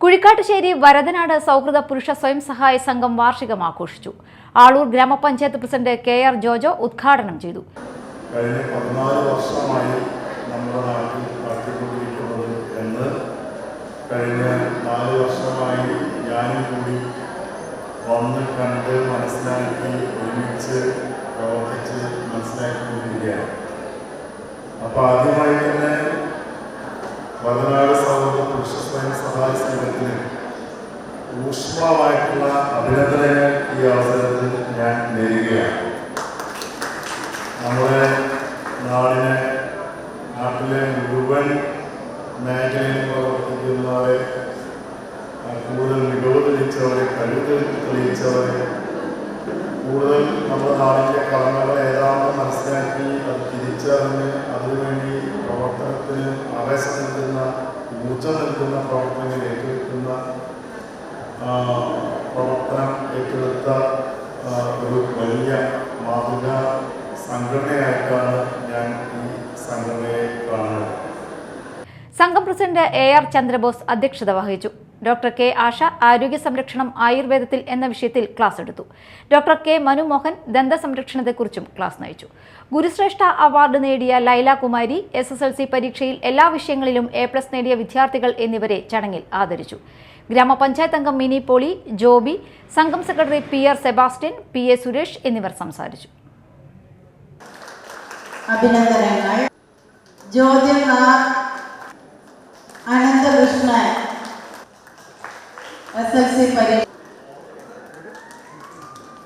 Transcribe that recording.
കുഴിക്കാട്ടുശ്ശേരി വരദനാട് സൗഹൃദ പുരുഷ സ്വയം സഹായ സംഘം വാർഷികം ആഘോഷിച്ചു. ആളൂർ ഗ്രാമപഞ്ചായത്ത് പ്രസിഡന്റ് കെ.ആർ. ജോജോ ഉദ്ഘാടനം ചെയ്തു. കഴിഞ്ഞ 14 വർഷമായി നമ്മുടെ നാട്ടിൽ നടത്തിക്കൊണ്ടിരിക്കുന്നത് എന്ന് കഴിഞ്ഞ 4 വർഷമായി ഞാനും കൂടി വന്ന് കണ്ട് മനസ്സിലാക്കി ഒരുമിച്ച് പ്രവർത്തിച്ച് മനസ്സിലാക്കിക്കൊണ്ടിരിക്കുകയാണ്. അപ്പോൾ ആദ്യമായി തന്നെ വരദനാട് സൗഹൃദ പുരുഷ സ്വയം സഹായ സംഘത്തിന് ഊഷ്മളമായിട്ടുള്ള അഭിനന്ദനങ്ങൾ ഈ അവസരത്തിൽ ഞാൻ നേരുകയാണ്. നമ്മുടെ നാട്ടിലെ മുഴുവൻ മേഖലയിൽ പ്രവർത്തിക്കുന്നവരെ, കൂടുതൽ മികവ് തെളിയിച്ചവരെ, കഴിവ് തെളിയിച്ചവരെ, കൂടുതൽ നമ്മുടെ നാടിൻ്റെ കടമകൾ ഏതാണെന്ന് മനസ്സിലാക്കി അത് തിരിച്ചറിഞ്ഞ് അതിനുവേണ്ടി പ്രവർത്തനത്തിന് ആവേശം നൽകുന്ന, ഊർജ്ജം നൽകുന്ന പ്രവർത്തനങ്ങൾ ഏറ്റെടുക്കുന്ന പ്രവർത്തനം ഏറ്റെടുത്ത ഒരു വലിയ മാതൃകാ സംഘടനയായിട്ടാണ് ഞാൻ ഈ സംഘടനയെ കാണുന്നത്. സംഘം പ്രസിഡന്റ് എ.ആർ. ചന്ദ്രബോസ് അധ്യക്ഷത വഹിച്ചു. Doctor K. ആശ ആരോഗ്യ സംരക്ഷണം ആയുർവേദത്തിൽ എന്ന വിഷയത്തിൽ ക്ലാസ് എടുത്തു. Doctor K. മനുമോഹൻ ദന്ത സംരക്ഷണത്തെക്കുറിച്ചും ക്ലാസ് നയിച്ചു. ഗുരുശ്രേഷ്ഠ അവാർഡ് നേടിയ ലൈല കുമാരി, SSLC പരീക്ഷയിൽ എല്ലാ വിഷയങ്ങളിലും A+ നേടിയ വിദ്യാർത്ഥികൾ എന്നിവരെ ചടങ്ങിൽ ആദരിച്ചു. ഗ്രാമപഞ്ചായത്ത് അംഗം മിനി പോളി, ജോബി, സംഘം secretary PR Sebastian, PA Suresh എന്നിവർ സംസാരിച്ചു. അഭിനന്ദനങ്ങൾ. അനന്തകൃഷ്ണൻ SSLC പരീക്ഷ